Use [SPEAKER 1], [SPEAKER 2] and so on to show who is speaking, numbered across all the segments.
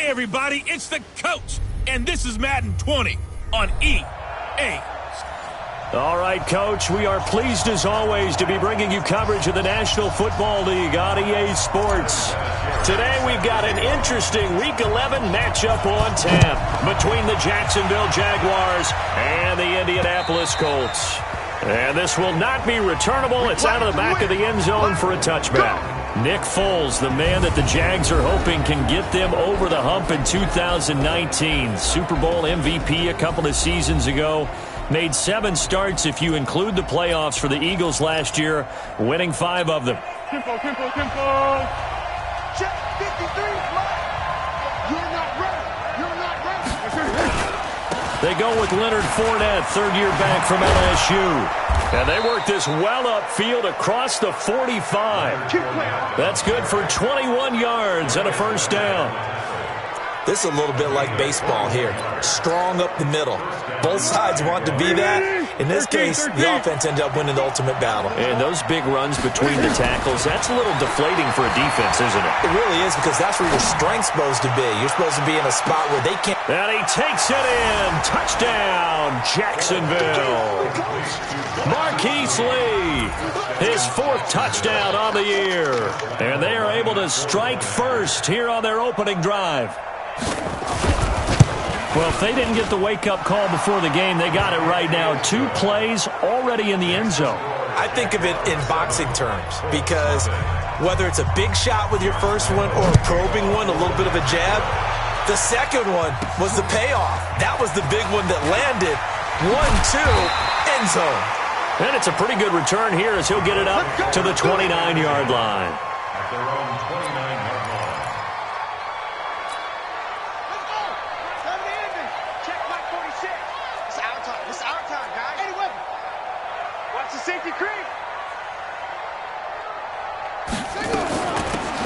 [SPEAKER 1] Hey, everybody, it's the coach, and this is Madden 20 on EA.
[SPEAKER 2] All right, Coach, we are pleased as always to be bringing you coverage of the National Football League on EA Sports. Today we've got an interesting Week 11 matchup on tap between the Jacksonville Jaguars and the Indianapolis Colts. And this will not be returnable. It's out of the back of the end zone for a touchback. Nick Foles, the man that the Jags are hoping can get them over the hump in 2019. Super Bowl MVP a couple of seasons ago. Made 7 starts if you include the playoffs for the Eagles last year, winning 5 of them.
[SPEAKER 3] Tempo. Check 53, You're not ready.
[SPEAKER 2] They go with Leonard Fournette, third-year back from LSU. And they work this well upfield across the 45. That's good for 21 yards and a first down.
[SPEAKER 4] This is a little bit like baseball here. Strong up the middle. Both sides want to be that. In this case, the offense ended up winning the ultimate battle.
[SPEAKER 2] And those big runs between the tackles, that's a little deflating for a defense, isn't it?
[SPEAKER 4] It really is, because that's where your strength's supposed to be. You're supposed to be in a spot where they can't.
[SPEAKER 2] And he takes it in. Touchdown, Jacksonville. Marquise Lee, his 4th touchdown on the year. And they are able to strike first here on their opening drive. Well, if they didn't get the wake-up call before the game, they got it right now. 2 plays already in the end zone.
[SPEAKER 4] I think of it in boxing terms, because whether it's a big shot with your first one or a probing one, a little bit of a jab, the second one was the payoff. That was the big one that landed. 1-2, end zone.
[SPEAKER 2] And it's a pretty good return here as he'll get it up to the 29-yard line.
[SPEAKER 3] At their own 29-yard line. Let's go. Time to end it. Check Mike 46. It's our time. It's our time, guys. Any weapon. Watch the safety creep.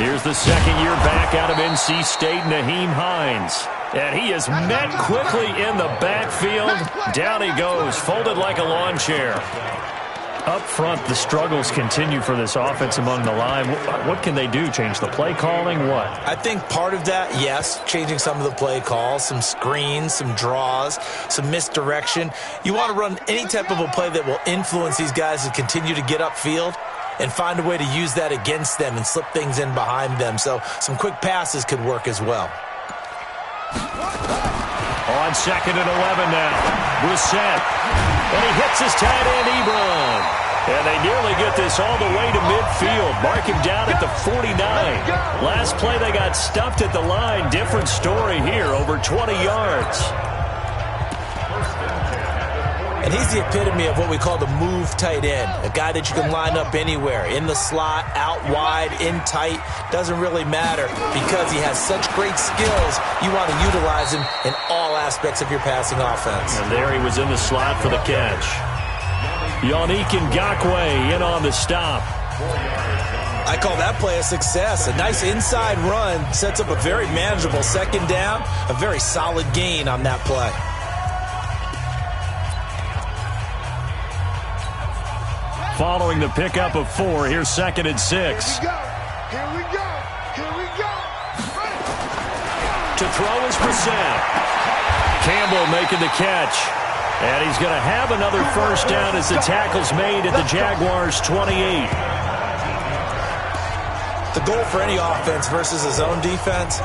[SPEAKER 2] Here's the second-year back out of NC State, Nyheim Hines. And he is met quickly in the backfield. Down he goes, folded like a lawn chair. Up front, the struggles continue for this offense among the line. What can they do? Change the play calling? What?
[SPEAKER 4] I think part of that, yes, changing some of the play calls, some screens, some draws, some misdirection. You want to run any type of a play that will influence these guys to continue to get upfield and find a way to use that against them and slip things in behind them. So some quick passes could work as well.
[SPEAKER 2] On 2nd and 11 now. Brissett. And he hits his tight end, Ebron. And they nearly get this all the way to midfield. Mark him down at the 49. Last play they got stuffed at the line. Different story here, over 20 yards.
[SPEAKER 4] And he's the epitome of what we call the move tight end. A guy that you can line up anywhere. In the slot, out wide, in tight. Doesn't really matter because he has such great skills. You want to utilize him in all aspects of your passing offense.
[SPEAKER 2] And there he was in the slot for the catch. Yannick Ngakoue in on the stop.
[SPEAKER 4] I call that play a success. A nice inside run sets up a very manageable second down. A very solid gain on that play.
[SPEAKER 2] Following the pickup of 4, here's 2nd and 6.
[SPEAKER 3] Here we go.
[SPEAKER 2] To throw is Brissett. Campbell making the catch. And he's going to have another first down as the tackle's made at the Jaguars' 28.
[SPEAKER 4] The goal for any offense versus his own defense,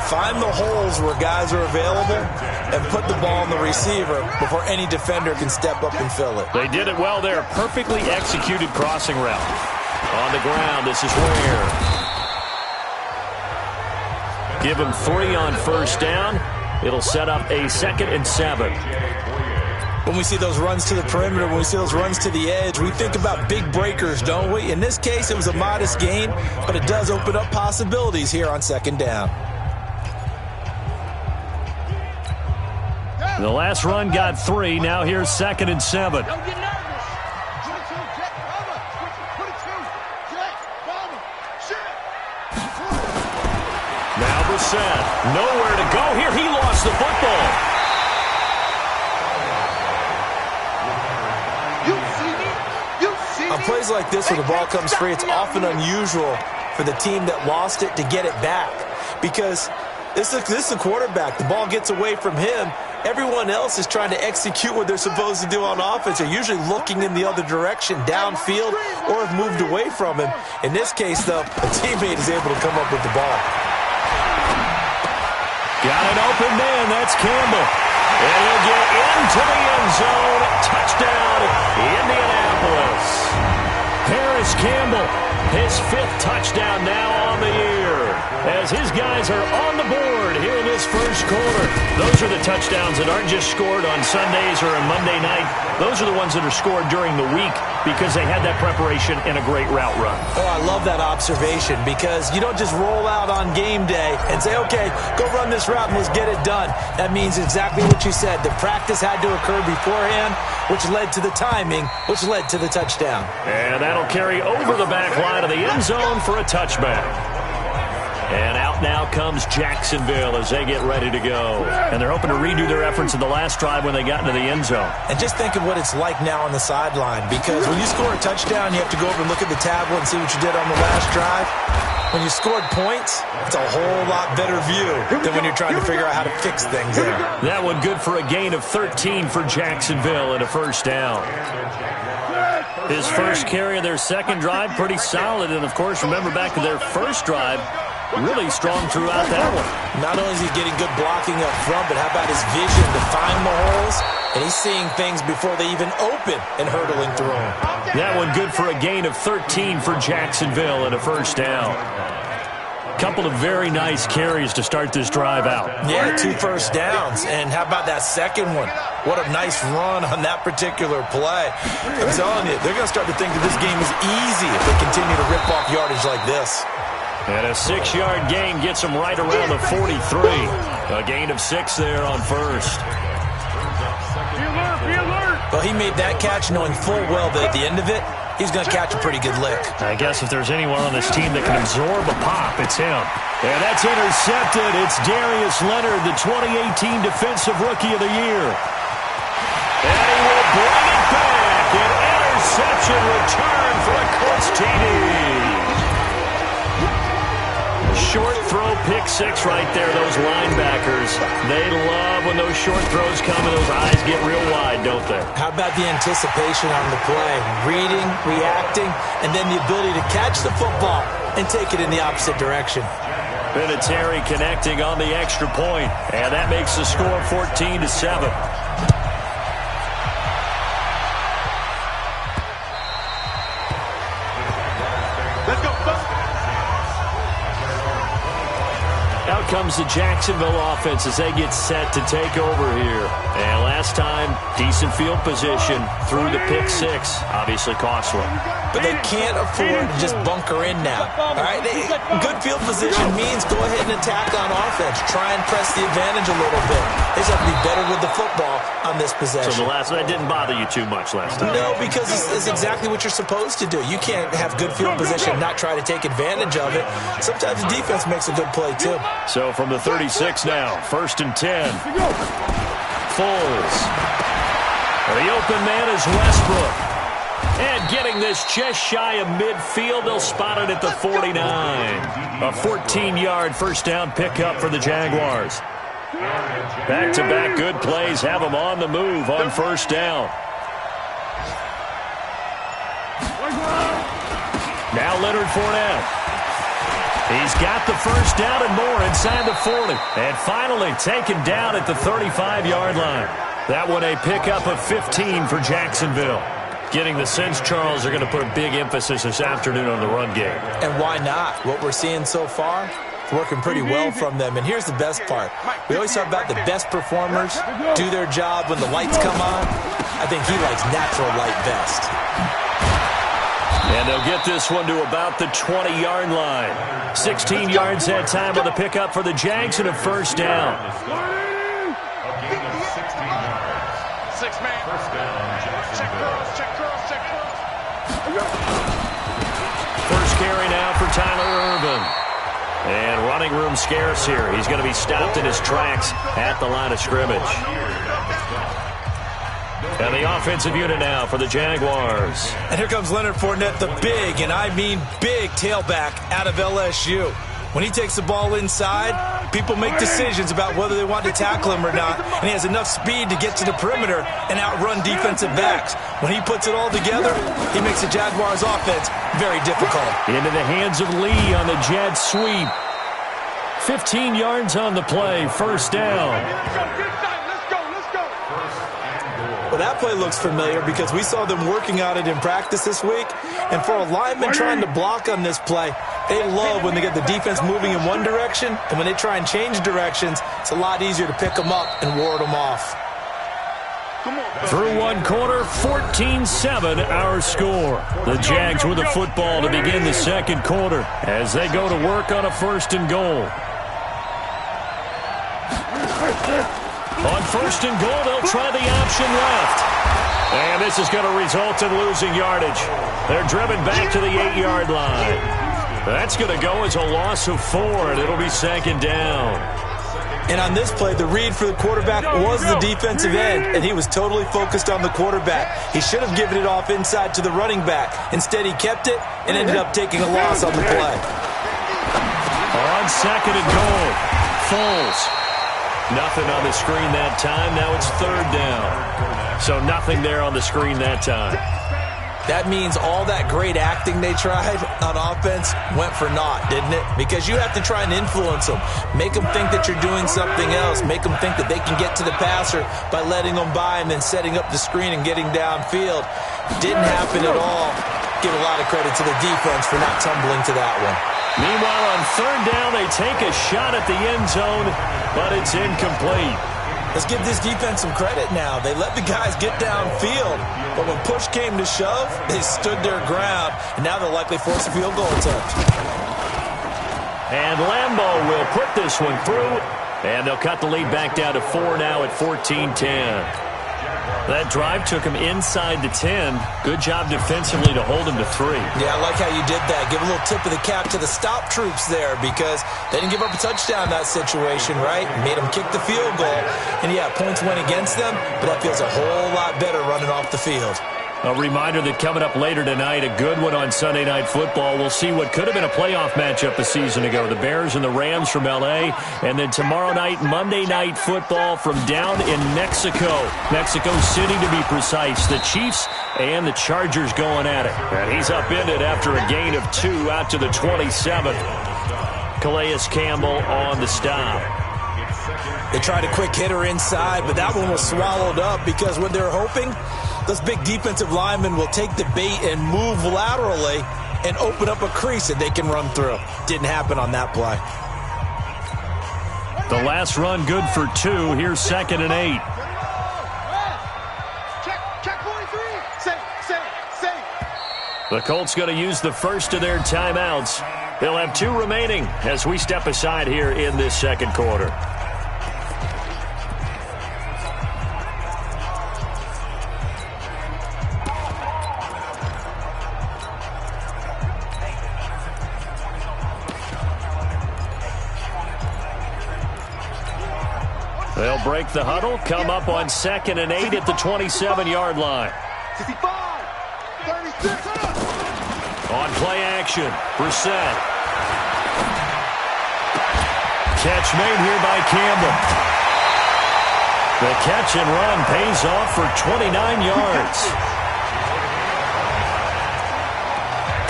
[SPEAKER 4] find the holes where guys are available and put the ball in the receiver before any defender can step up and fill it.
[SPEAKER 2] They did it well there. Perfectly executed crossing route. On the ground, this is Ware. Give him 3 on first down. It'll set up a 2nd and 7.
[SPEAKER 4] When we see those runs to the perimeter, when we see those runs to the edge, we think about big breakers, don't we? In this case, it was a modest gain, but it does open up possibilities here on 2nd down.
[SPEAKER 2] The last run got 3. Now here's 2nd and 7.
[SPEAKER 3] Don't get nervous.
[SPEAKER 2] Now Brissett. Nowhere to go here. He lost the football.
[SPEAKER 4] On plays like this where the ball comes free, it's often unusual for the team that lost it to get it back, because This is a quarterback. The ball gets away from him. Everyone else is trying to execute what they're supposed to do on offense. They're usually looking in the other direction, downfield, or have moved away from him. In this case, though, a teammate is able to come up with the ball.
[SPEAKER 2] Got an open man. That's Campbell. And he'll get into the end zone. Touchdown, Indianapolis. Paris Campbell, his 5th touchdown now on the year, as his guys are on the board here in this first quarter. Those are the touchdowns that aren't just scored on Sundays or on Monday night. Those are the ones that are scored during the week because they had that preparation and a great route run.
[SPEAKER 4] Oh, I love that observation, because you don't just roll out on game day and say, okay, go run this route and let's get it done. That means exactly what you said. The practice had to occur beforehand, which led to the timing, which led to the touchdown.
[SPEAKER 2] And that'll carry over the back line of the end zone for a touchback. And out now comes Jacksonville as they get ready to go. And they're hoping to redo their efforts in the last drive when they got into the end zone.
[SPEAKER 4] And just think of what it's like now on the sideline, because when you score a touchdown, you have to go over and look at the tablet and see what you did on the last drive. When you scored points, it's a whole lot better view than when you're trying to figure out how to fix things there.
[SPEAKER 2] That one good for a gain of 13 for Jacksonville and a first down. His first carry of their second drive, pretty solid. And, of course, remember back to their first drive, really strong throughout that one.
[SPEAKER 4] Not only is he getting good blocking up front, but how about his vision to find the holes? And he's seeing things before they even open and hurtling through them.
[SPEAKER 2] That one good for a gain of 13 for Jacksonville and a first down. Couple of very nice carries to start this drive out.
[SPEAKER 4] Yeah, 2 first downs. And how about that second one? What a nice run on that particular play. I'm telling you, they're going to start to think that this game is easy if they continue to rip off yardage like this.
[SPEAKER 2] And a 6-yard gain gets him right around the 43. A gain of 6 there on first.
[SPEAKER 4] Well, he made that catch knowing full well that at the end of it, he's going to catch a pretty good lick.
[SPEAKER 2] I guess if there's anyone on this team that can absorb a pop, it's him. And that's intercepted. It's Darius Leonard, the 2018 Defensive Rookie of the Year. And he will bring it back. An interception return for a Colts TD. Short throw, pick 6 right there, those linebackers. They love when those short throws come and those eyes get real wide, don't they?
[SPEAKER 4] How about the anticipation on the play? Reading, reacting, and then the ability to catch the football and take it in the opposite direction.
[SPEAKER 2] Vinatieri connecting on the extra point, and that makes the score 14-7. Out comes the Jacksonville offense as they get set to take over here. And last time, decent field position through the pick 6. Obviously costly.
[SPEAKER 4] But they can't afford to just bunker in now. All right, good field position means go ahead and attack on offense. Try and press the advantage a little bit. They just have to be better with the football on this possession.
[SPEAKER 2] So that didn't bother you too much last time?
[SPEAKER 4] No, because it's exactly what you're supposed to do. You can't have good field position and not try to take advantage of it. Sometimes the defense makes a good play, too.
[SPEAKER 2] So from the 36 now, 1st and 10. Foles. The open man is Westbrook. And getting this just shy of midfield, they'll spot it at the 49. A 14-yard first down pickup for the Jaguars. Back-to-back good plays have them on the move on first down. Now Leonard Fournette. He's got the first down and more inside the 40. And finally taken down at the 35-yard line. That one a pickup of 15 for Jacksonville. Getting the sense, Charles, they're going to put a big emphasis this afternoon on the run game.
[SPEAKER 4] And why not? What we're seeing so far, it's working pretty well from them. And here's the best part. We always talk about the best performers do their job when the lights come on. I think he likes natural light best.
[SPEAKER 2] And they'll get this one to about the 20-yard line. 16 yards that time on the pickup for the Jags and a first down.
[SPEAKER 3] 6-man. Check cross, check cross, check cross.
[SPEAKER 2] First carry now for Tyler Ervin. And running room scarce here. He's going to be stopped in his tracks at the line of scrimmage. And the offensive unit now for the Jaguars.
[SPEAKER 4] And here comes Leonard Fournette, the big, and I mean big tailback out of LSU. When he takes the ball inside, People make decisions about whether they want to tackle him or not, and he has enough speed to get to the perimeter and outrun defensive backs. When he puts it all together, he makes the Jaguars' offense very difficult. Into the hands of Lee on the jet sweep. 15 yards on the play, first down. Well, that play looks familiar because we saw them working on it in practice this week. And for a lineman trying to block on this play, they love when they get the defense moving in one direction. And when they try and change directions, it's a lot easier to pick them up and ward them off.
[SPEAKER 2] Through one quarter, 14-7 our score. The Jags with the football to begin the second quarter as they go to work on a first and goal. On first and goal, they'll try the option left. And this is going to result in losing yardage. They're driven back to the 8-yard line. That's going to go as a loss of 4, and it'll be second down. And on this play, the read for the quarterback was the defensive end, and he was totally focused on the quarterback. He should have given it off inside to the running back. Instead, he kept it and ended up taking a loss on the play. On second and goal, Foles. Nothing on the screen that time. Now it's third down. So nothing there on the screen that time.
[SPEAKER 4] That means all that great acting they tried on offense went for naught, didn't it? Because you have to try and influence them. Make them think that you're doing something else. Make them think that they can get to the passer by letting them by and then setting up the screen and getting downfield. Didn't happen at all. Give a lot of credit to the defense for not tumbling to that one.
[SPEAKER 2] Meanwhile, on third down, they take a shot at the end zone, but it's incomplete.
[SPEAKER 4] Let's give this defense some credit now. They let the guys get downfield, but when push came to shove, they stood their ground, and now they'll likely force a field goal attempt.
[SPEAKER 2] And Lambeau will put this one through, and they'll cut the lead back down to 4 now at 14-10. That drive took him inside the 10. Good job defensively to hold him to 3.
[SPEAKER 4] Yeah, I like how you did that. Give a little tip of the cap to the stop troops there because they didn't give up a touchdown in that situation, right? Made them kick the field goal. And, yeah, points went against them, but that feels a whole lot better running off the field.
[SPEAKER 2] A reminder that coming up later tonight, a good one on Sunday Night Football. We'll see what could have been a playoff matchup a season ago. The Bears and the Rams from L.A. And then tomorrow night, Monday Night Football from down in Mexico. Mexico City, to be precise. The Chiefs and the Chargers going at it. And he's upended after a gain of 2 out to the 27. Calais Campbell on the stop.
[SPEAKER 4] They tried a quick hitter inside, but that one was swallowed up because what they're hoping, those big defensive linemen will take the bait and move laterally and open up a crease that they can run through. Didn't happen on that play.
[SPEAKER 2] The last run good for 2. Here's second and 8.
[SPEAKER 3] Check 43. Safe.
[SPEAKER 2] The Colts going to use the first of their timeouts. They'll have 2 remaining as we step aside here in this second quarter. They'll break the huddle, come up on second and 8 at the 27-yard line.
[SPEAKER 3] 65, 36.
[SPEAKER 2] On play action, Brissett. Catch made here by Campbell. The catch and run pays off for 29 yards.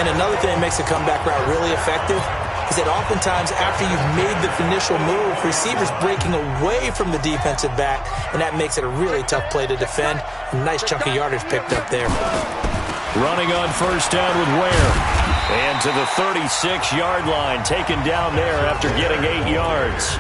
[SPEAKER 4] And another thing that makes a comeback route really effective is that oftentimes after you've made the initial move, receivers breaking away from the defensive back, and that makes it a really tough play to defend. A nice chunk of yardage picked up there.
[SPEAKER 2] Running on first down with Ware. And to the 36-yard line, taken down there after getting 8 yards.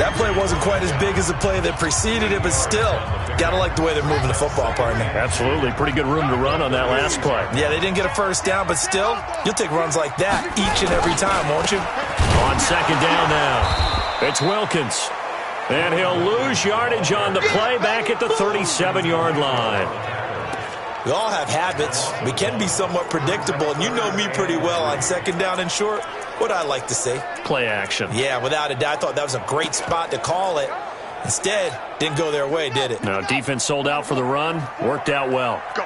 [SPEAKER 4] That play wasn't quite as big as the play that preceded it, but still, gotta like the way they're moving the football, partner.
[SPEAKER 2] Absolutely. Pretty good room to run on that last play.
[SPEAKER 4] Yeah, they didn't get a first down, but still, you'll take runs like that each and every time, won't you?
[SPEAKER 2] On second down now, it's Wilkins. And he'll lose yardage on the play back at the 37-yard line.
[SPEAKER 4] We all have habits. We can be somewhat predictable, and you know me pretty well on second down and short. What I like to say?
[SPEAKER 2] Play action.
[SPEAKER 4] Yeah, without a doubt. I thought that was a great spot to call it. Instead, didn't go their way, did it?
[SPEAKER 2] No, defense sold out for the run. Worked out well.
[SPEAKER 3] Go.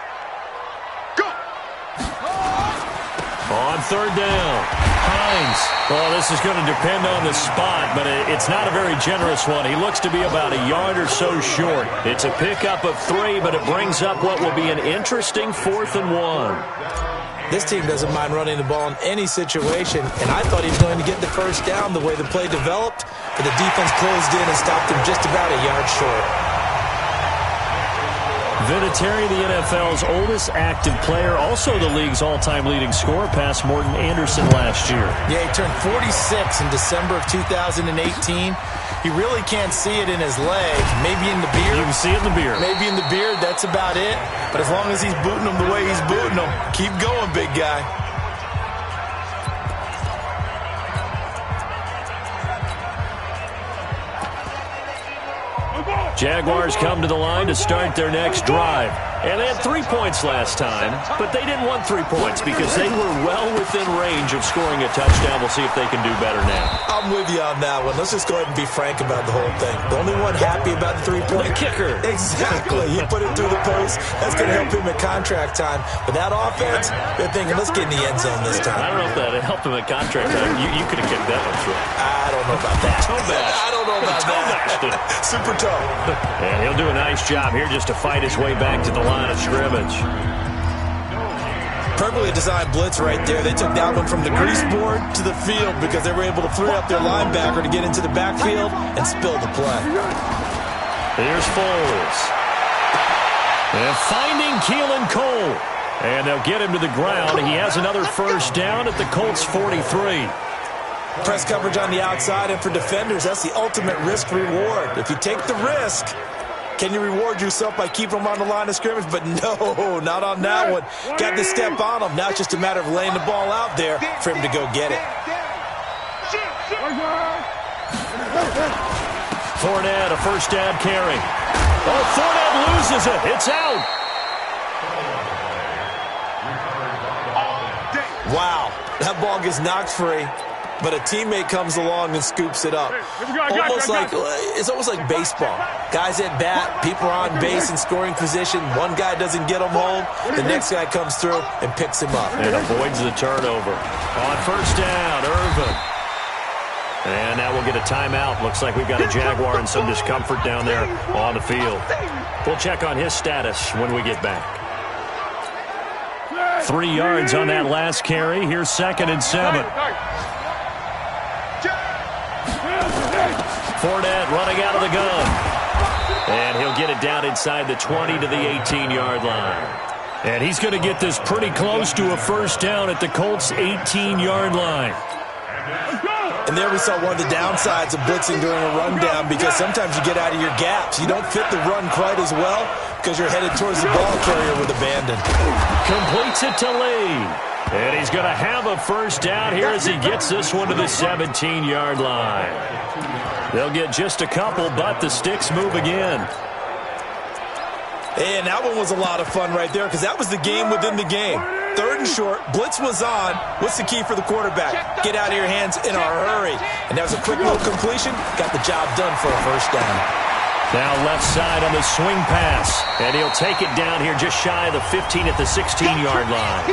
[SPEAKER 2] On third down, Hines. Well, this is going to depend on the spot, but it's not a very generous one. He looks to be about a yard or so short. It's a pickup of 3, but it brings up what will be an interesting 4th and 1.
[SPEAKER 4] This team doesn't mind running the ball in any situation, and I thought he was going to get the first down the way the play developed, but the defense closed in and stopped him just about a yard short.
[SPEAKER 2] Vinatieri, the NFL's oldest active player, also the league's all-time leading scorer, past Morton Anderson last year.
[SPEAKER 4] Yeah, he turned 46 in December of 2018. He really can't see it in his leg. Maybe in the beard.
[SPEAKER 2] You can see it in the beard.
[SPEAKER 4] Maybe in the beard, that's about it. But as long as he's booting them the way he's booting them, keep going, big guy.
[SPEAKER 2] Jaguars come to the line to start their next drive. And they had 3 points last time, but they didn't want 3 points because they were well within range of scoring a touchdown. We'll see if they can do better now.
[SPEAKER 4] I'm with you on that one. Let's just go ahead and be frank about the whole thing. The only one happy about the 3-point
[SPEAKER 2] kicker.
[SPEAKER 4] Exactly. He put it through the post. That's going to help him at contract time. But that offense, they're thinking, let's get in the end zone this time.
[SPEAKER 2] I don't know if that helped him at contract time. You could have kicked that one through.
[SPEAKER 4] I don't know about that.
[SPEAKER 2] Toe bash.
[SPEAKER 4] I don't know about that. Super toe.
[SPEAKER 2] And he'll do a nice job here just to fight his way back to the line of scrimmage.
[SPEAKER 4] Perfectly designed blitz right there. They took that one from the grease board to the field because they were able to free up their linebacker to get into the backfield and spill the play.
[SPEAKER 2] Here's Foles. And finding Keelan Cole. And they'll get him to the ground. He has another first down at the Colts 43.
[SPEAKER 4] Press coverage on the outside, and for defenders, that's the ultimate risk-reward. If you take the risk, can you reward yourself by keeping them on the line of scrimmage? But no, not on that one. Got to step on them. Now it's just a matter of laying the ball out there for him to go get it.
[SPEAKER 2] Fournette, a first down carry. Oh, Fournette loses it. It's out.
[SPEAKER 4] Wow, that ball gets knocked free. But a teammate comes along and scoops it up. It's almost like baseball. Guys at bat, people are on base in scoring position. One guy doesn't get him home. The next guy comes through and picks him up.
[SPEAKER 2] And avoids the turnover. On first down, Irvin. And now we'll get a timeout. Looks like we've got a Jaguar in some discomfort down there on the field. We'll check on his status when we get back. 3 yards on that last carry. Here's 2nd and 7. Fournette running out of the gun. And he'll get it down inside the 20 to the 18-yard line. And he's going to get this pretty close to a first down at the Colts' 18-yard line.
[SPEAKER 4] And there we saw one of the downsides of blitzing during a rundown because sometimes you get out of your gaps. You don't fit the run quite as well because you're headed towards the ball carrier with abandon.
[SPEAKER 2] Completes it to Lee. And he's going to have a first down here as he gets this one to the 17-yard line. They'll get just a couple, but the sticks move again.
[SPEAKER 4] And that one was a lot of fun right there because that was the game within the game. 3rd and short, blitz was on. What's the key for the quarterback? Get out of your hands in a hurry. And that was a quick little completion. Got the job done for a first down.
[SPEAKER 2] Now left side on the swing pass. And he'll take it down here just shy of the 15 at the 16-yard line.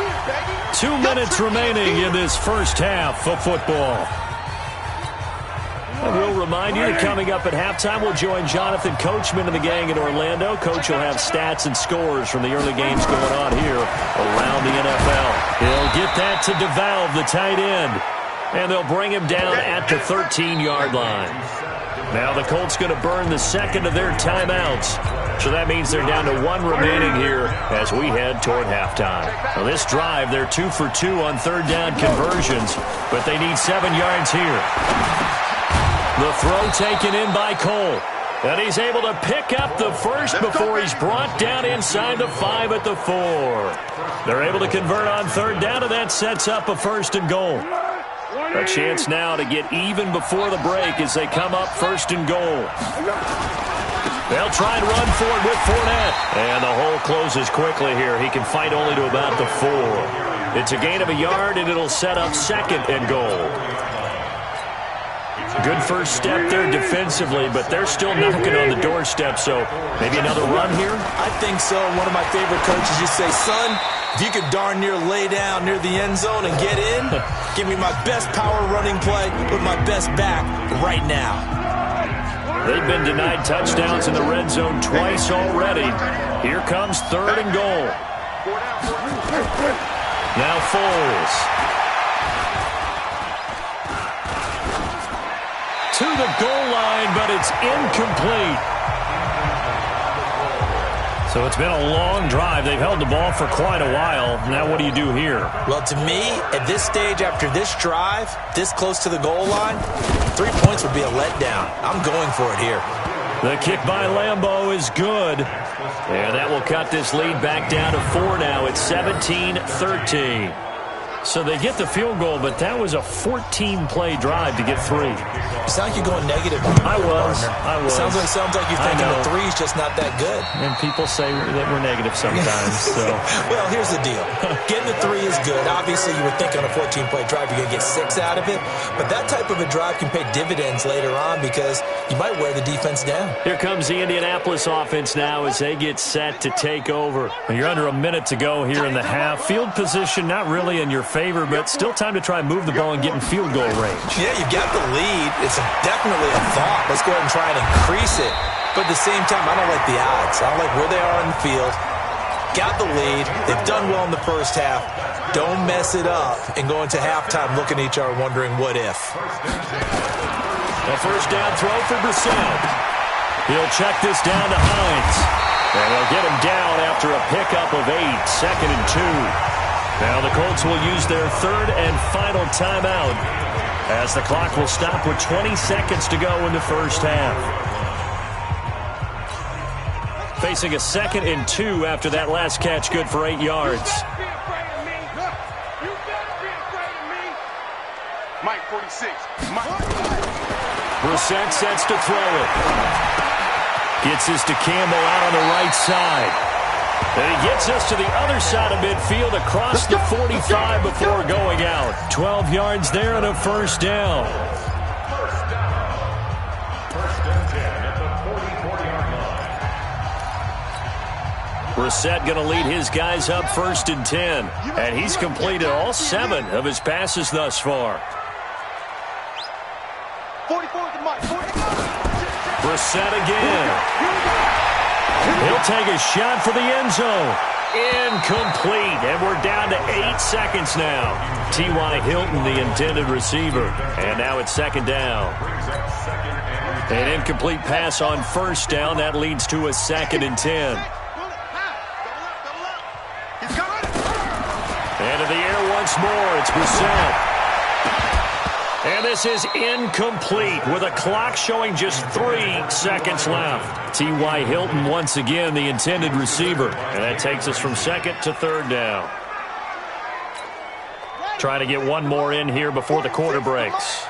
[SPEAKER 2] 2 minutes remaining in this first half of football. And we'll remind you that coming up at halftime, we'll join Jonathan Coachman and the gang in Orlando. Coach will have stats and scores from the early games going on here around the NFL. He'll get that to DeValve, the tight end. And they'll bring him down at the 13-yard line. Now the Colts going to burn the second of their timeouts. So that means they're down to 1 remaining here as we head toward halftime. Now this drive, they're 2 for 2 on third down conversions, but they need 7 yards here. The throw taken in by Cole. And he's able to pick up the first before he's brought down inside the 5 at the 4. They're able to convert on third down, and that sets up a 1st and goal. A chance now to get even before the break as they come up 1st and goal. They'll try and run for it with Fournette. And the hole closes quickly here. He can fight only to about the 4. It's a gain of a yard, and it'll set up 2nd and goal. Good first step there defensively, but they're still knocking on the doorstep, so maybe another run here?
[SPEAKER 4] I think so. One of my favorite coaches used to say, son, if you could darn near lay down near the end zone and get in, give me my best power running play with my best back right now.
[SPEAKER 2] They've been denied touchdowns in the red zone twice already. Here comes 3rd and goal. Now Foles. To the goal line, but it's incomplete. So it's been a long drive. They've held the ball for quite a while. Now what do you do here?
[SPEAKER 4] Well, to me, at this stage, after this drive, this close to the goal line, 3 points would be a letdown. I'm going for it here.
[SPEAKER 2] The kick by Lambeau is good. And that will cut this lead back down to 4 now. It's 17-13. So they get the field goal, but that was a 14-play drive to get 3.
[SPEAKER 4] You sound like you're going negative.
[SPEAKER 2] I was.
[SPEAKER 4] Sounds like you're thinking the 3's just not that good.
[SPEAKER 2] And people say that we're negative sometimes. So.
[SPEAKER 4] Well, here's the deal. Getting the 3 is good. Obviously, you would think on a 14-play drive you're going to get 6 out of it. But that type of a drive can pay dividends later on because you might wear the defense down.
[SPEAKER 2] Here comes the Indianapolis offense now as they get set to take over. You're under a minute to go here in the half. Field position not really in your favor, but still time to try and move the ball and get in field goal range.
[SPEAKER 4] Yeah, you've got the lead. It's definitely a thought. Let's go ahead and try and increase it. But at the same time, I don't like the odds. I don't like where they are in the field. Got the lead. They've done well in the first half. Don't mess it up and go into halftime looking at each other wondering what if.
[SPEAKER 2] A first down throw for Brissett. He'll check this down to Hines. And they'll get him down after a pickup of 8, 2nd and 2. Now the Colts will use their 3rd and final timeout as the clock will stop with 20 seconds to go in the first half. Facing a 2nd and 2 after that last catch, good for 8 yards.
[SPEAKER 3] Mike 46.
[SPEAKER 2] Brissett sets to throw it. Gets this to Campbell out on the right side. And he gets us to the other side of midfield across the 45 before going out. 12 yards there and a first down. Brissett going to lead his guys up 1st and 10. And he's completed all 7 of his passes thus far.
[SPEAKER 3] 44 to Mike.
[SPEAKER 2] Brissett again. He'll take a shot for the end zone. Incomplete. And we're down to 8 seconds now. T.Y. Hilton, the intended receiver. And now it's 2nd down. An incomplete pass on 1st down. That leads to a 2nd and 10. And in the air once more, it's Brissett. And this is incomplete with a clock showing just 3 seconds left. T.Y. Hilton once again the intended receiver. And that takes us from 2nd to 3rd down. Trying to get one more in here before the quarter breaks.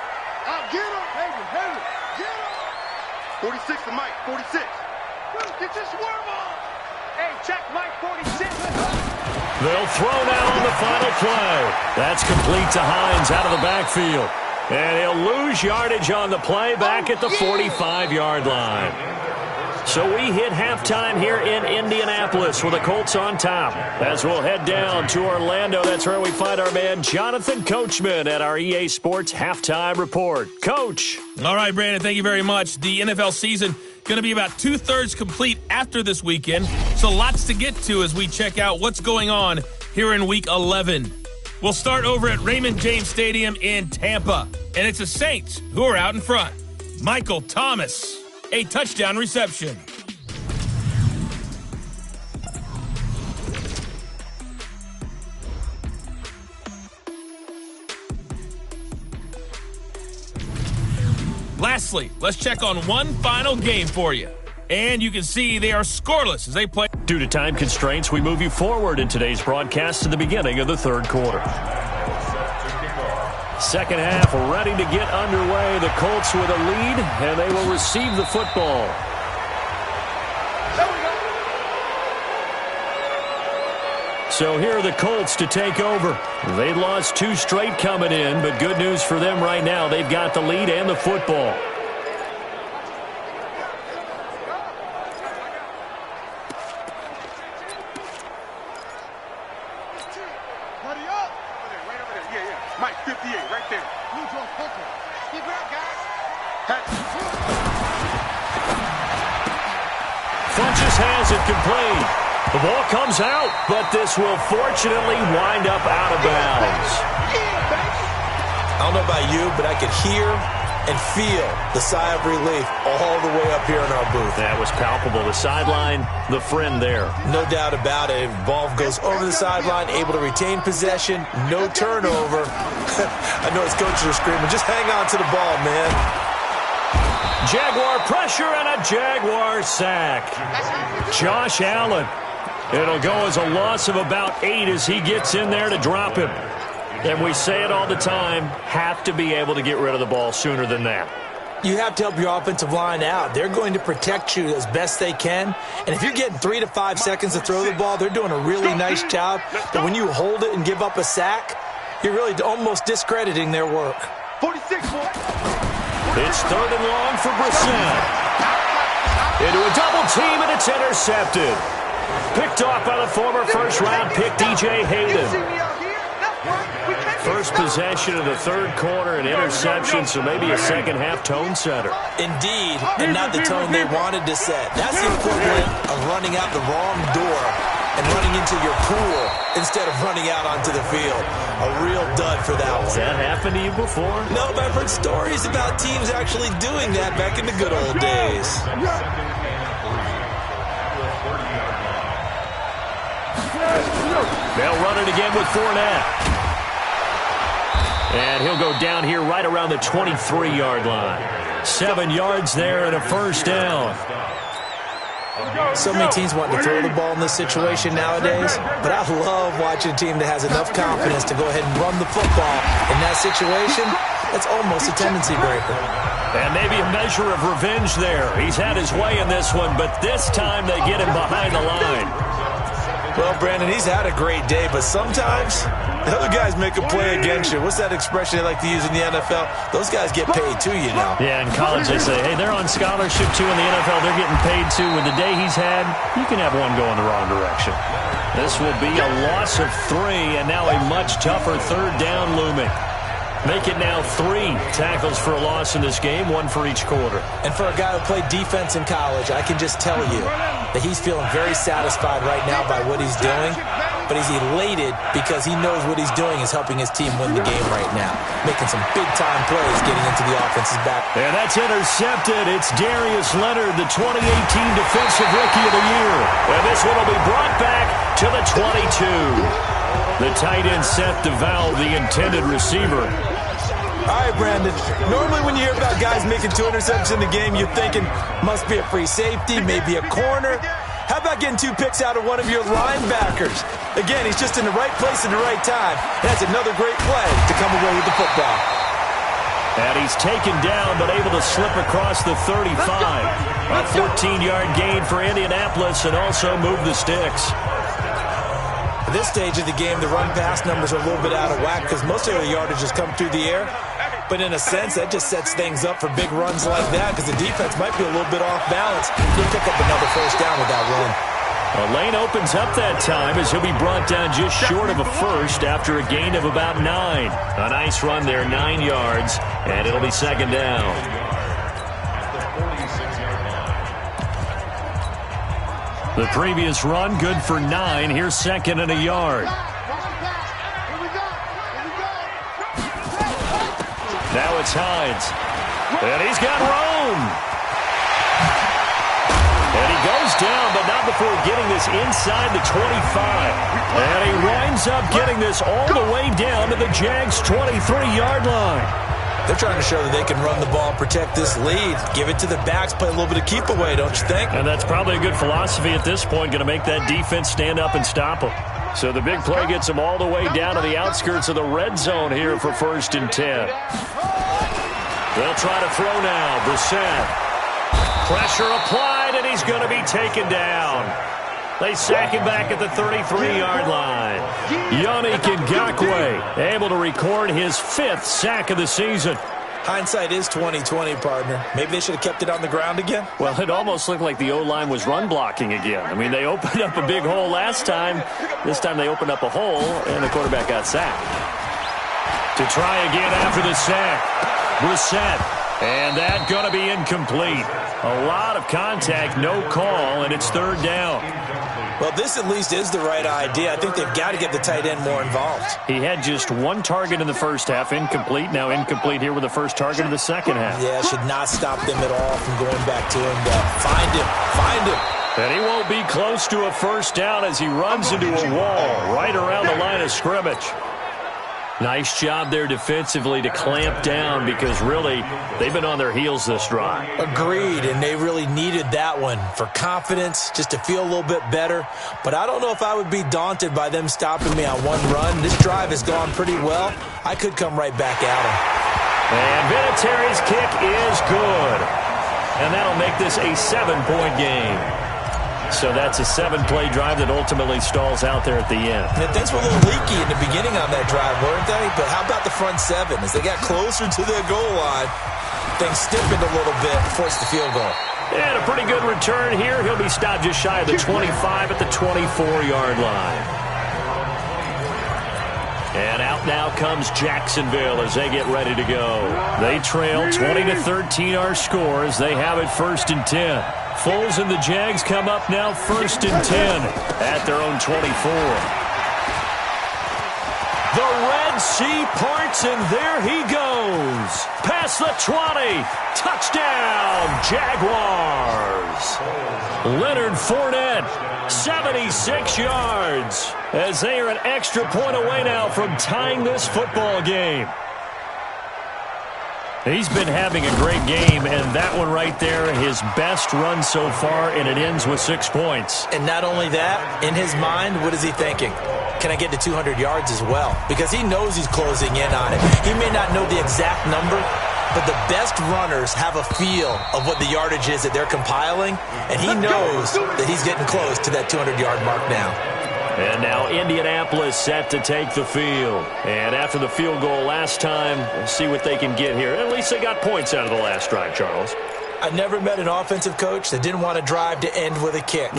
[SPEAKER 3] 46 to Mike, 46. Get your swerve on. Hey, check Mike 46.
[SPEAKER 2] They'll throw now on the final play. That's complete to Hines out of the backfield. And he'll lose yardage on the play back at the 45-yard line. So we hit halftime here in Indianapolis with the Colts on top. As we'll head down to Orlando, that's where we find our man Jonathan Coachman at our EA Sports Halftime Report. Coach.
[SPEAKER 1] All right, Brandon, thank you very much. The NFL season going to be about 2/3 complete after this weekend. So lots to get to as we check out what's going on here in Week 11. We'll start over at Raymond James Stadium in Tampa. And it's the Saints who are out in front. Michael Thomas, a touchdown reception. Lastly, let's check on one final game for you. And you can see they are scoreless as they play.
[SPEAKER 2] Due to time constraints, we move you forward in today's broadcast to the beginning of the 3rd quarter. Second half ready to get underway. The Colts with a lead, and they will receive the football. So here are the Colts to take over. They lost 2 straight coming in, but good news for them right now. They've got the lead and the football.
[SPEAKER 3] Mike, 58, right there. Keep it up, guys.
[SPEAKER 2] Funches has it complete. The ball comes out, but this will fortunately wind up out of bounds.
[SPEAKER 4] I don't know about you, but I could hear and feel the sigh of relief all the way up here in our booth.
[SPEAKER 2] That was palpable. The sideline, the friend there.
[SPEAKER 4] No doubt about it. Ball goes over the sideline, able to retain possession, no turnover. I know his coaches are screaming, just hang on to the ball, man.
[SPEAKER 2] Jaguar pressure and a Jaguar sack. Josh Allen. It'll go as a loss of about 8 as he gets in there to drop him. And we say it all the time, have to be able to get rid of the ball sooner than that.
[SPEAKER 4] You have to help your offensive line out. They're going to protect you as best they can. And if you're getting 3 to 5 seconds to throw the ball, they're doing a really nice job. But when you hold it and give up a sack, you're really almost discrediting their work.
[SPEAKER 3] 46, boy.
[SPEAKER 2] It's 3rd and long for Brissett. Into a double team, and it's intercepted. Picked off by the former first-round pick, DJ Hayden. First possession of the 3rd quarter, an interception, so maybe a second-half tone setter.
[SPEAKER 4] Indeed, and not the tone they wanted to set. That's the equivalent of running out the wrong door and running into your pool instead of running out onto the field. A real dud for that one.
[SPEAKER 2] Has that happened to you before?
[SPEAKER 4] No, but I've heard stories about teams actually doing that back in the good old days.
[SPEAKER 2] They'll run it again with Fournette. And he'll go down here right around the 23-yard line. 7 yards there and a first down.
[SPEAKER 4] So many teams want to throw the ball in this situation nowadays, but I love watching a team that has enough confidence to go ahead and run the football. In that situation, that's almost a tendency breaker.
[SPEAKER 2] And maybe a measure of revenge there. He's had his way in this one, but this time they get him behind the line.
[SPEAKER 4] Well, Brandon, he's had a great day, but sometimes the other guys make a play against you. What's that expression they like to use in the NFL? Those guys get paid too, you know.
[SPEAKER 2] Yeah, in college they say, hey, they're on scholarship too. In the NFL, they're getting paid too. With the day he's had, you can have one going the wrong direction. This will be a loss of 3, and now a much tougher 3rd down looming. Make it now 3 tackles for a loss in this game, 1 for each quarter.
[SPEAKER 4] And for a guy who played defense in college, I can just tell you that he's feeling very satisfied right now by what he's doing. But he's elated because he knows what he's doing is helping his team win the game right now. Making some big-time plays getting into the offense's back.
[SPEAKER 2] And that's intercepted. It's Darius Leonard, the 2018 Defensive Rookie of the Year. And this one will be brought back to the 22. The tight end Seth DeVal, the intended receiver.
[SPEAKER 4] All right, Brandon. Normally when you hear about guys making 2 interceptions in the game, you're thinking must be a free safety, maybe a corner. How about getting 2 picks out of one of your linebackers? Again, he's just in the right place at the right time. That's another great play to come away with the football.
[SPEAKER 2] And he's taken down but able to slip across the 35. A 14-yard gain for Indianapolis and also move the sticks.
[SPEAKER 4] At this stage of the game, the run-pass numbers are a little bit out of whack because most of the yardage has come through the air. But in a sense, that just sets things up for big runs like that because the defense might be a little bit off balance. He'll pick up another first down with that run.
[SPEAKER 2] A lane opens up that time as he'll be brought down just short of a first after a gain of about 9. A nice run there, 9 yards, and it'll be 2nd down. The previous run, good for 9. Here's 2nd and a yard. Now it's Hines. And he's got room. And he goes down, but not before getting this inside the 25. And he winds up getting this all the way down to the Jags' 23-yard line.
[SPEAKER 4] They're trying to show that they can run the ball and protect this lead. Give it to the backs, play a little bit of keep away, don't you think?
[SPEAKER 2] And that's probably a good philosophy at this point, going to make that defense stand up and stop them. So the big play gets them all the way down to the outskirts of the red zone here for 1st and 10. They'll try to throw now. Brissett. Pressure applied, and he's going to be taken down. They sack him back at the 33-yard line. Yannick Ngakoue able to record his 5th sack of the season.
[SPEAKER 4] Hindsight is 20/20, partner. Maybe they should have kept it on the ground again.
[SPEAKER 2] Well, it almost looked like the O-line was run blocking again. I mean, they opened up a big hole last time. This time they opened up a hole, and the quarterback got sacked. To try again after the sack. Brissett. And that going to be incomplete. A lot of contact, no call, and it's 3rd down.
[SPEAKER 4] Well, this at least is the right idea. I think they've got to get the tight end more involved.
[SPEAKER 2] He had just 1 target in the first half, incomplete. Now incomplete here with the first target of the second half.
[SPEAKER 4] Yeah, should not stop them at all from going back to him. Find him.
[SPEAKER 2] And he won't be close to a first down as he runs into a wall right around the line of scrimmage. Nice job there defensively to clamp down because really they've been on their heels this drive.
[SPEAKER 4] Agreed, and they really needed that one for confidence, just to feel a little bit better. But I don't know if I would be daunted by them stopping me on one run. This drive has gone pretty well. I could come right back at them.
[SPEAKER 2] And Vinatieri's kick is good. And that'll make this a 7-point game. So that's a 7-play drive that ultimately stalls out there at the end.
[SPEAKER 4] And things were a little leaky in the beginning on that drive, weren't they? But how about the front 7? As they got closer to their goal line, things stiffened a little bit, forced the field goal.
[SPEAKER 2] And a pretty good return here. He'll be stopped just shy of the 25 at the 24-yard line. And out now comes Jacksonville as they get ready to go. They trail 20-13 our score as they have it 1st and 10. Foles and the Jags come up now 1st and 10 at their own 24. The Red Sea parts, and there he goes. Past the 20. Touchdown, Jaguars. Leonard Fournette, 76 yards, as they are an extra point away now from tying this football game. He's been having a great game, and that one right there, his best run so far, and it ends with 6 points.
[SPEAKER 4] And not only that, in his mind, what is he thinking? Can I get to 200 yards as well? Because he knows he's closing in on it. He may not know the exact number, but the best runners have a feel of what the yardage is that they're compiling, and he knows that he's getting close to that 200-yard mark now.
[SPEAKER 2] And now Indianapolis set to take the field. And after the field goal last time, we'll see what they can get here. At least they got points out of the last drive, Charles.
[SPEAKER 4] I've never met an offensive coach that didn't want to drive to end with a kick.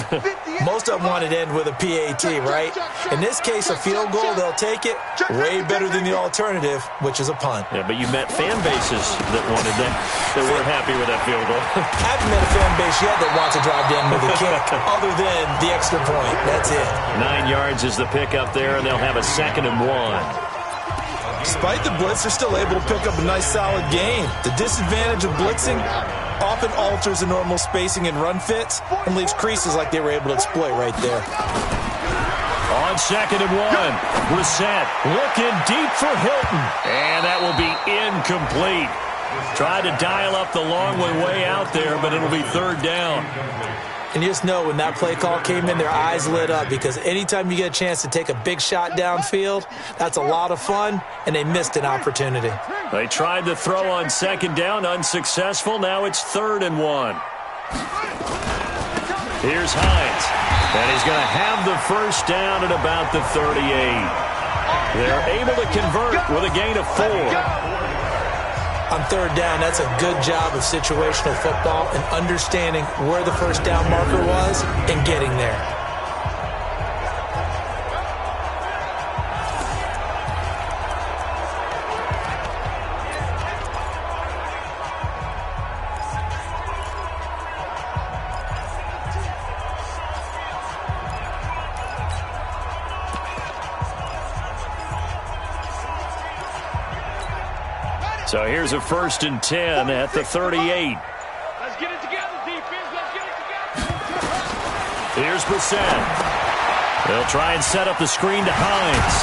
[SPEAKER 4] Most of them wanted to end with a PAT, right? In this case, a field goal, they'll take it. Way better than the alternative, which is a punt.
[SPEAKER 2] Yeah, but you met fan bases that wanted that. They weren't happy with that field goal.
[SPEAKER 4] I haven't met a fan base yet that wants to drive to end with a kick, other than the extra point. That's it.
[SPEAKER 2] 9 yards is the pickup there, and they'll have a 2nd and 1.
[SPEAKER 4] Despite the blitz, they're still able to pick up a nice, solid gain. The disadvantage of blitzing often alters the normal spacing and run fits and leaves creases like they were able to exploit right there.
[SPEAKER 2] On 2nd and 1, Brissett looking deep for Hilton. And that will be incomplete. Tried to dial up the long way out there, but it'll be 3rd down.
[SPEAKER 4] And you just know when that play call came in, their eyes lit up because anytime you get a chance to take a big shot downfield, that's a lot of fun, and they missed an opportunity.
[SPEAKER 2] They tried to throw on 2nd down, unsuccessful. Now it's 3rd and 1. Here's Hines, and he's going to have the first down at about the 38. They're able to convert with a gain of 4.
[SPEAKER 4] On 3rd down, that's a good job of situational football and understanding where the first down marker was and getting there.
[SPEAKER 2] So here's a 1st and 10 at the 38.
[SPEAKER 3] Let's get it together, defense. Let's get it together.
[SPEAKER 2] Here's Brissett. They'll try and set up the screen to Hines.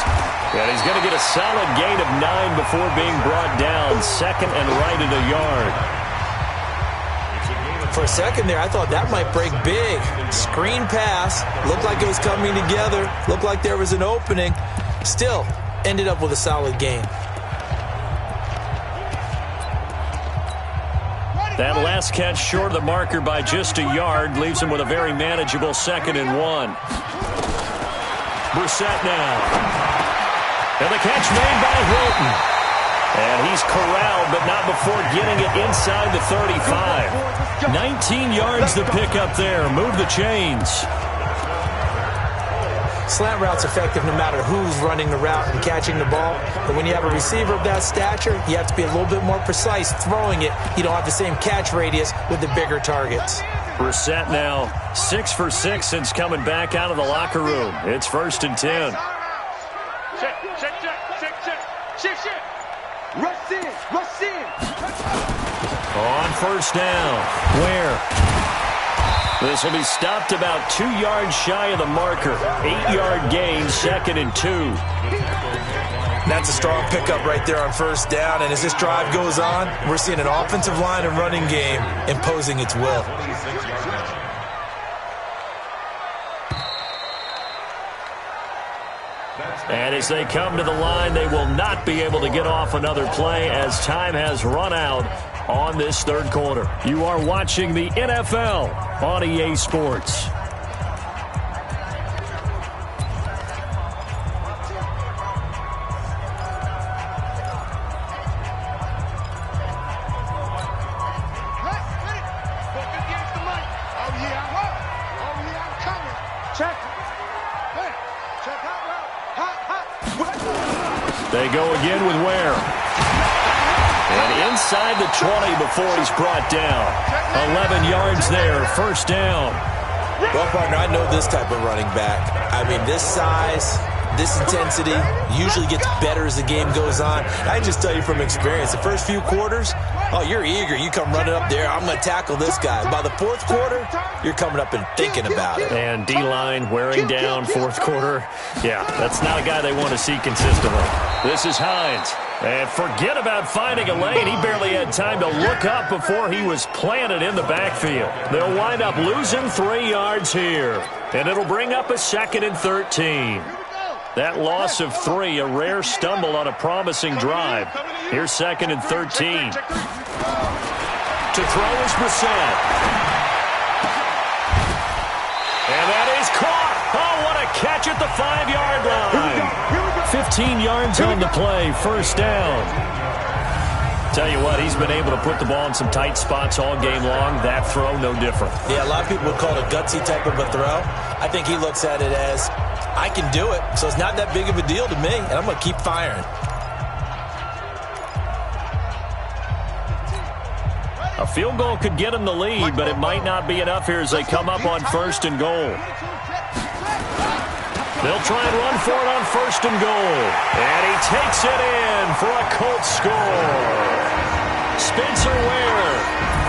[SPEAKER 2] And he's going to get a solid gain of 9 before being brought down. 2nd and right at a yard.
[SPEAKER 4] For a second there, I thought that might break big. Screen pass. Looked like it was coming together. Looked like there was an opening. Still, ended up with a solid gain.
[SPEAKER 2] That last catch short of the marker by just a yard leaves him with a very manageable 2nd and 1. Brissett now. And the catch made by Hilton. And he's corralled, but not before getting it inside the 35. 19 yards to pick up there. Move the chains.
[SPEAKER 4] Slant route's effective no matter who's running the route and catching the ball. But when you have a receiver of that stature, you have to be a little bit more precise throwing it. You don't have the same catch radius with the bigger targets.
[SPEAKER 2] Brissett now 6 for 6 since coming back out of the locker room. It's 1st and 10.
[SPEAKER 3] Check. Rush in.
[SPEAKER 2] On 1st down. Where? This will be stopped about 2 yards shy of the marker. 8-yard gain, 2nd and 2.
[SPEAKER 4] That's a strong pickup right there on 1st down. And as this drive goes on, we're seeing an offensive line and running game imposing its will.
[SPEAKER 2] And as they come to the line, they will not be able to get off another play as time has run out on this 3rd quarter. You are watching the NFL on EA Sports. They go again with Ware. And inside the 20 before he's brought down. 11 yards there, 1st down.
[SPEAKER 4] Well, partner, I know this type of running back. I mean, this size, this intensity usually gets better as the game goes on. I just tell you from experience, the first few quarters, oh, you're eager. You come running up there, I'm going to tackle this guy. By the 4th quarter, you're coming up and thinking about it.
[SPEAKER 2] And D-line wearing down 4th quarter. Yeah, that's not a guy they want to see consistently. This is Hines. And forget about finding a lane. He barely had time to look up before he was planted in the backfield. They'll wind up losing 3 yards here. And it'll bring up a 2nd and 13. That loss of 3, a rare stumble on a promising drive. Here's 2nd and 13. To throw is Brissett. And that is caught. Oh, what a catch at the 5-yard line. 15 yards on the play, 1st down. Tell you what, he's been able to put the ball in some tight spots all game long. That throw, no different.
[SPEAKER 4] Yeah, a lot of people would call it a gutsy type of a throw. I think he looks at it as, I can do it, so it's not that big of a deal to me, and I'm going to keep firing.
[SPEAKER 2] A field goal could get him the lead, but it might not be enough here as they come up on 1st and goal. They'll try and run for it on 1st and goal. And he takes it in for a Colts score. Spencer Ware,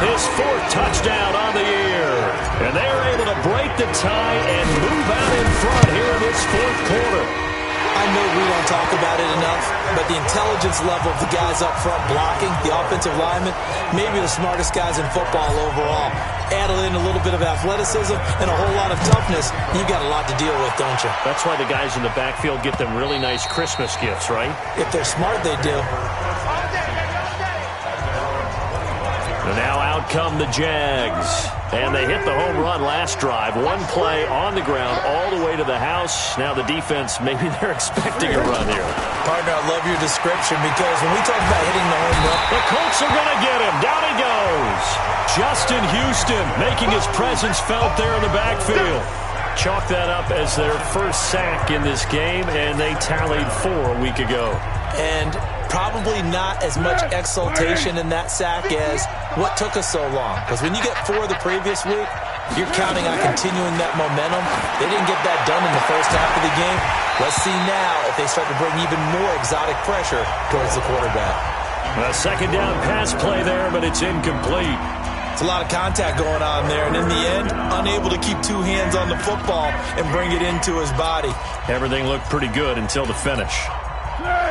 [SPEAKER 2] his 4th touchdown on the year. And they are able to break the tie and move out in front here in this 4th quarter.
[SPEAKER 4] I know we don't talk about it enough, but the intelligence level of the guys up front blocking, the offensive linemen, maybe the smartest guys in football overall. Add in a little bit of athleticism and a whole lot of toughness, you got a lot to deal with, don't you?
[SPEAKER 2] That's why the guys in the backfield get them really nice Christmas gifts, right?
[SPEAKER 4] If they're smart, they do.
[SPEAKER 2] And now out come the Jags. And they hit the home run last drive. 1 play on the ground all the way to the house. Now the defense, maybe they're expecting a run here.
[SPEAKER 4] Partner, I love your description because when we talk about hitting the home run,
[SPEAKER 2] the Colts are going to get him. Down he goes. Justin Houston making his presence felt there in the backfield. Chalk that up as their 1st sack in this game, and they tallied 4 a week ago.
[SPEAKER 4] And probably not as much exultation in that sack as what took us so long. Because when you get 4 the previous week, you're counting on continuing that momentum. They didn't get that done in the first half of the game. Let's see now if they start to bring even more exotic pressure towards the quarterback.
[SPEAKER 2] A 2nd down pass play there, but it's incomplete.
[SPEAKER 4] It's a lot of contact going on there, and in the end, unable to keep 2 hands on the football and bring it into his body.
[SPEAKER 2] Everything looked pretty good until the finish.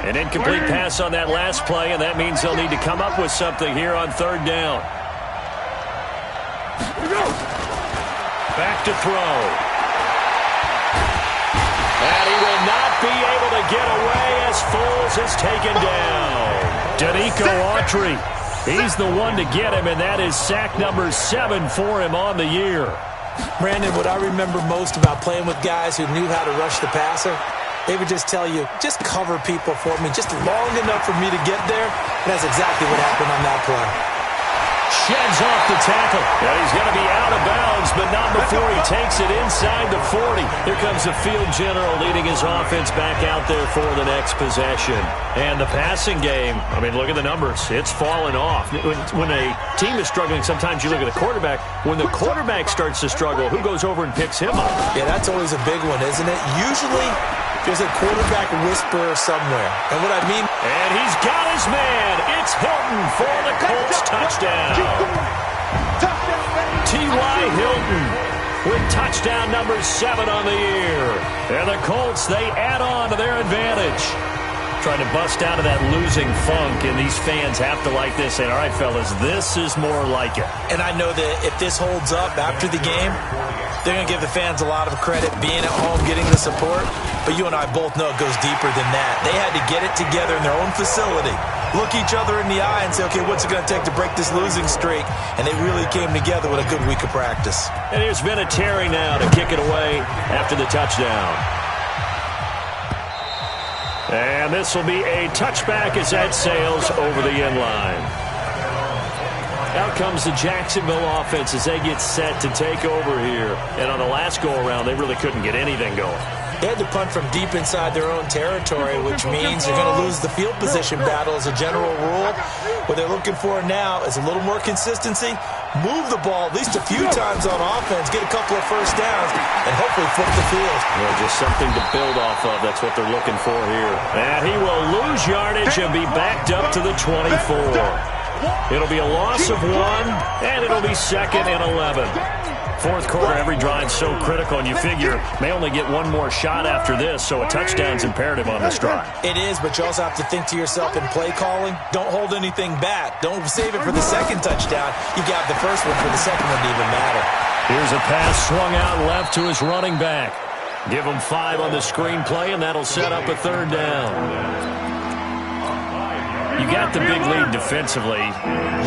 [SPEAKER 2] An incomplete pass on that last play, and that means they'll need to come up with something here on 3rd down. Back to throw. And he will not be able to get away as Foles is taken down. Danico Autry He's the one to get him, and that is sack number 7 for him on the year.
[SPEAKER 4] Brandon, what I remember most about playing with guys who knew how to rush the passer, they would just tell you, just cover people for me, just long enough for me to get there. And that's exactly what happened on that play.
[SPEAKER 2] Sheds off the tackle. And he's going to be out of bounds, but not before he takes it inside the 40. Here comes the field general leading his offense back out there for the next possession. And the passing game, I mean, look at the numbers. It's fallen off. When a team is struggling, sometimes you look at the quarterback. When the quarterback starts to struggle, who goes over and picks him up?
[SPEAKER 4] Yeah, that's always a big one, isn't it? Usually, there's a quarterback whisperer somewhere. And what I mean...
[SPEAKER 2] And he's got his man. It's Hilton for the Colts touchdown. T.Y. Hilton with touchdown number 7 on the year. And the Colts, they add on to their advantage. Trying to bust out of that losing funk, and these fans have to like this. And all right, fellas, this is more like it.
[SPEAKER 4] And I know that if this holds up after the game, they're going to give the fans a lot of credit being at home, getting the support. But you and I both know it goes deeper than that. They had to get it together in their own facility, look each other in the eye and say, okay, what's it going to take to break this losing streak? And they really came together with a good week of practice.
[SPEAKER 2] And here's Vinatieri now to kick it away after the touchdown. And this will be a touchback as that sails over the end line. Out comes the Jacksonville offense as they get set to take over here. And on the last go-around, they really couldn't get anything going.
[SPEAKER 4] They had to punt from deep inside their own territory, which means they're going to lose the field position battle as a general rule. What they're looking for now is a little more consistency, move the ball at least a few times on offense, get a couple of first downs, and hopefully flip the field.
[SPEAKER 2] Well, just something to build off of. That's what they're looking for here. And he will lose yardage and be backed up to the 24. It'll be a loss of 1, and it'll be 2nd and 11. Fourth quarter, every drive so critical, and you figure may only get one more shot after this, so a touchdown's imperative on this drive.
[SPEAKER 4] It is, but you also have to think to yourself in play calling, don't hold anything back. Don't save it for the second touchdown. You got the first one for the second one to even matter.
[SPEAKER 2] Here's a pass swung out left to his running back. Give him 5 on the screenplay, and that'll set up a 3rd down. You got the big lead defensively,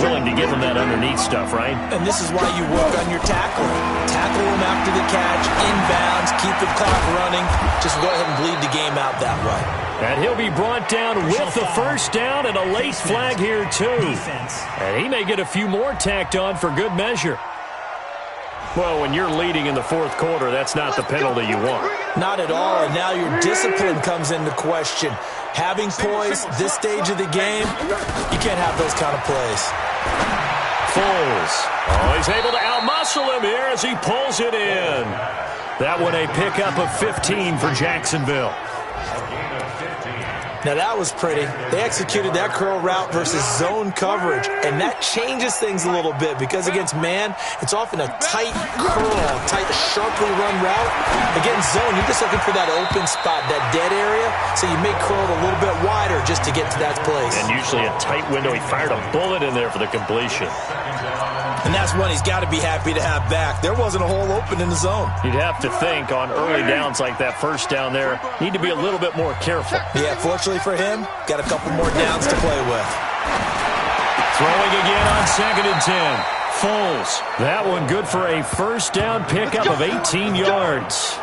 [SPEAKER 2] willing to give him that underneath stuff, right?
[SPEAKER 4] And this is why you work on your tackling. Tackle him after the catch, inbounds, keep the clock running. Just go ahead and bleed the game out that way.
[SPEAKER 2] And he'll be brought down with the first down and a late flag here, too. And he may get a few more tacked on for good measure. Well, when you're leading in the fourth quarter, that's not the penalty you want.
[SPEAKER 4] Not at all, and now your discipline comes into question. Having poise this stage of the game, you can't have those kind of plays.
[SPEAKER 2] Foles. Oh, he's able to outmuscle him here as he pulls it in. That one a pickup of 15 for Jacksonville.
[SPEAKER 4] Now that was pretty. They executed that curl route versus zone coverage, and that changes things a little bit because against man, it's often a tight curl, tight, sharply run route. Against zone, you're just looking for that open spot, that dead area, so you may curl it a little bit wider just to get to that place.
[SPEAKER 2] And usually a tight window. He fired a bullet in there for the completion.
[SPEAKER 4] And that's one he's got to be happy to have back. There wasn't a hole open in the zone.
[SPEAKER 2] You'd have to think on early downs like that first down there, need to be a little bit more careful.
[SPEAKER 4] Yeah, fortunately for him, got a couple more downs to play with.
[SPEAKER 2] Throwing again on 2nd and 10. Foles. That one good for a first down pickup of 18 yards.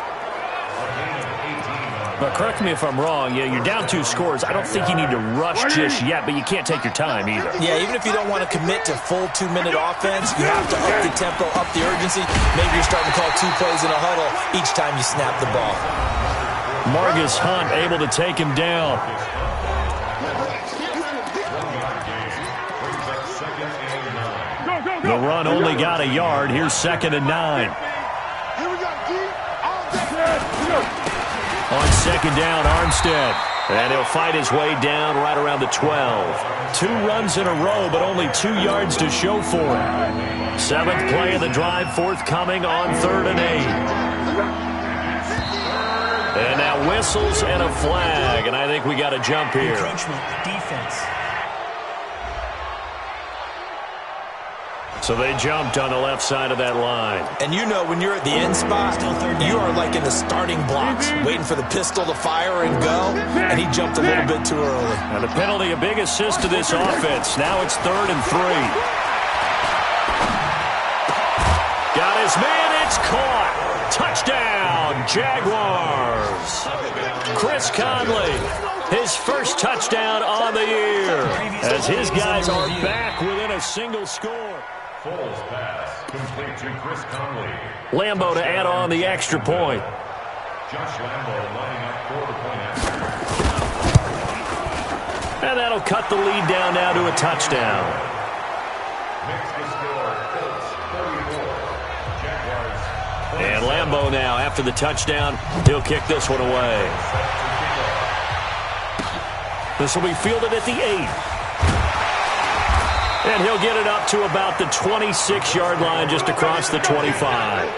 [SPEAKER 2] But correct me if I'm wrong, you're down 2 scores. I don't think you need to rush just yet, but you can't take your time either.
[SPEAKER 4] Yeah, even if you don't want to commit to full 2-minute offense, you have to up the tempo, up the urgency. Maybe you're starting to call 2 plays in a huddle each time you snap the ball.
[SPEAKER 2] Margus Hunt able to take him down. The run only got a yard. Here's 2nd and 9. On 2nd down, Armstead. And he'll fight his way down right around the 12. 2 runs in a row, but only 2 yards to show for it. 7th play of the drive forthcoming on 3rd and 8. And now whistles and a flag, and I think we got a jump here. So they jumped on the left side of that line.
[SPEAKER 4] And you know when you're at the end spot, you are like in the starting blocks, waiting for the pistol to fire and go, and he jumped a little bit too early.
[SPEAKER 2] And the penalty, a big assist to this offense. Now it's 3rd and 3. Got his man, it's caught. Touchdown, Jaguars. Chris Conley, his first touchdown on the year, as his guys are back within a single score.
[SPEAKER 5] Foles pass complete to Chris Conley.
[SPEAKER 2] Lambo to add on the extra point.
[SPEAKER 5] Josh Lambo lining up for the point after.
[SPEAKER 2] And that'll cut the lead down now to a touchdown.
[SPEAKER 5] Makes the score Colts 34. Jaguars.
[SPEAKER 2] And Lambo now, after the touchdown, he'll kick this one away. This will be fielded at the 8. And he'll get it up to about the 26-yard line, just across the 25.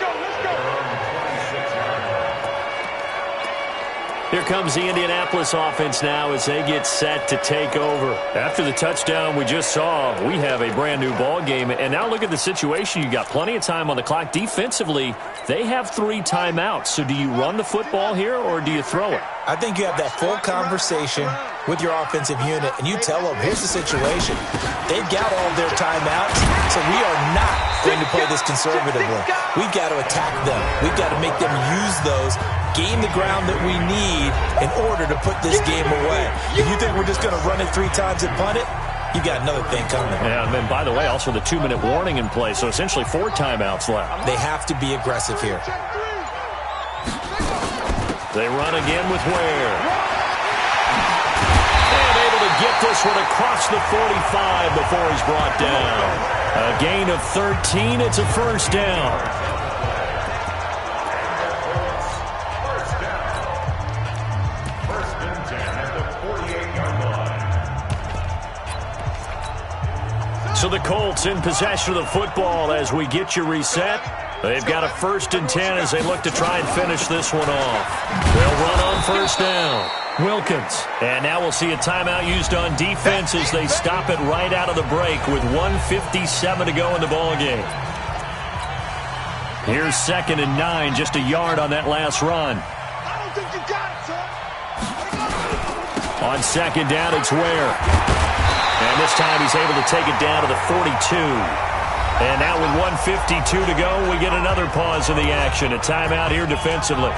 [SPEAKER 2] Here comes the Indianapolis offense now as they get set to take over. After the touchdown we just saw, we have a brand-new ball game. And now look at the situation. You got plenty of time on the clock. Defensively, they have 3 timeouts. So do you run the football here or do you throw it?
[SPEAKER 4] I think you have that full conversation with your offensive unit, and you tell them, here's the situation. They've got all their timeouts, so we are not going to play this conservatively. We've got to attack them. We've got to make them use those, gain the ground that we need in order to put this game away. If you think we're just going to run it 3 times and punt it, you got another thing coming.
[SPEAKER 2] Yeah, and then, by the way, also the 2-minute warning in play, so essentially 4 timeouts left.
[SPEAKER 4] They have to be aggressive here.
[SPEAKER 2] They run again with Ware. And able to get this one across the 45 before he's brought down. A gain of 13. It's a first down.
[SPEAKER 5] First and 10 at the 48-yard line.
[SPEAKER 2] So the Colts in possession of the football as we get you reset. They've got a first and 10 as they look to try and finish this one off. They'll run on first down. Wilkins. And now we'll see a timeout used on defense as they stop it right out of the break with 1:57 to go in the ballgame. Here's 2nd and 9, just a yard on that last run.
[SPEAKER 3] I don't think you got it, son.
[SPEAKER 2] On 2nd down, it's Ware. And this time he's able to take it down to the 42. And now with 1:52 to go, we get another pause in the action. A timeout here defensively.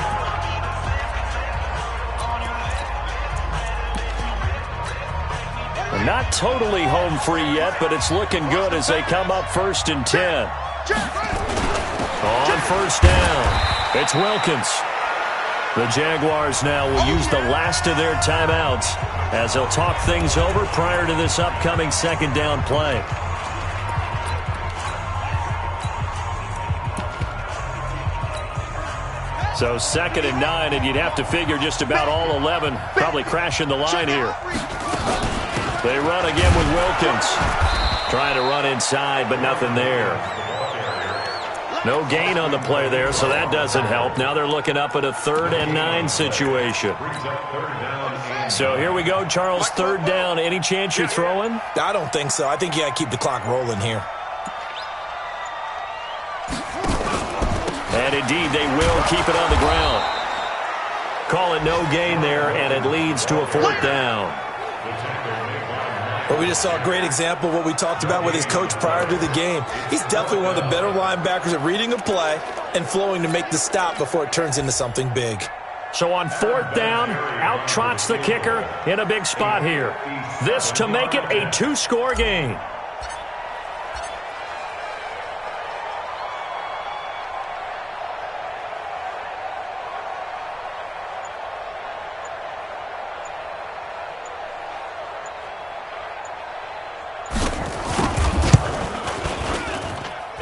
[SPEAKER 2] Not totally home free yet, but it's looking good as they come up 1st and 10. On first down, it's Wilkins. The Jaguars now will use the last of their timeouts as they'll talk things over prior to this upcoming 2nd down play. So 2nd and 9, and you'd have to figure just about all 11 probably crashing the line here. They run again with Wilkins. Trying to run inside, but nothing there. No gain on the play there, so that doesn't help. Now they're looking up at a 3rd and 9 situation. So here we go, Charles, 3rd down. Any chance you're throwing?
[SPEAKER 4] I don't think so. I think you got to keep the clock rolling here.
[SPEAKER 2] And indeed, they will keep it on the ground. Call it no gain there, and it leads to a 4th down.
[SPEAKER 4] But we just saw a great example of what we talked about with his coach prior to the game. He's definitely one of the better linebackers at reading a play and flowing to make the stop before it turns into something big.
[SPEAKER 2] So on 4th down, out trots the kicker in a big spot here. This to make it a 2-score game.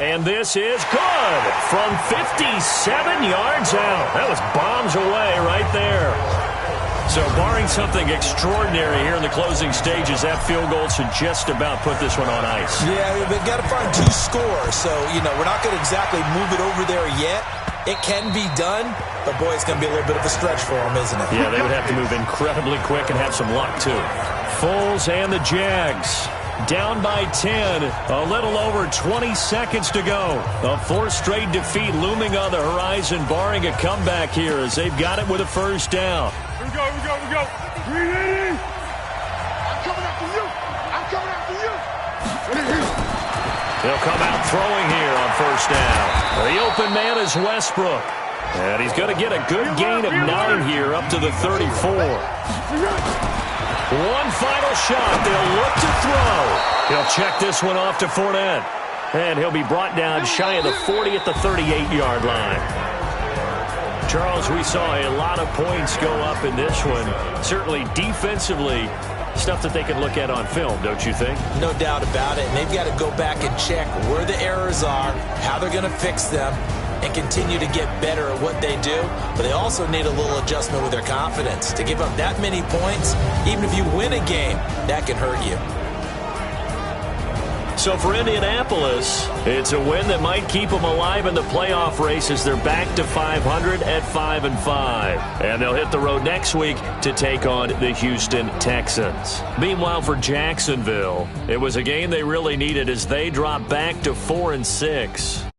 [SPEAKER 2] And this is good from 57 yards out. That was bombs away right there. So barring something extraordinary here in the closing stages, that field goal should just about put this one on ice.
[SPEAKER 4] Yeah, they've got to find 2 scores. So, we're not going to exactly move it over there yet. It can be done, but boy, it's going to be a little bit of a stretch for them, isn't it?
[SPEAKER 2] Yeah, they would have to move incredibly quick and have some luck, too. Foles and the Jags Down by 10. A little over 20 seconds to go. A fourth straight defeat looming on the horizon, barring a comeback here as they've got it with a first down.
[SPEAKER 3] Here we go, here we go, here we go. I'm coming after you. I'm coming after you.
[SPEAKER 2] He'll come out throwing here on first down. The open man is Westbrook. And he's going to get a good gain of 9 here up to the 34. One final shot. They'll look to throw. He'll check this one off to Fournette. And he'll be brought down shy of the 40 at the 38-yard line. Charles, we saw a lot of points go up in this one. Certainly defensively, stuff that they can look at on film, don't you think?
[SPEAKER 4] No doubt about it. And they've got to go back and check where the errors are, how they're going to fix them, and continue to get better at what they do. But they also need a little adjustment with their confidence. To give up that many points, even if you win a game, that can hurt you.
[SPEAKER 2] So for Indianapolis, it's a win that might keep them alive in the playoff race as they're back to 500 at 5-5. And they'll hit the road next week to take on the Houston Texans. Meanwhile, for Jacksonville, it was a game they really needed as they drop back to 4-6.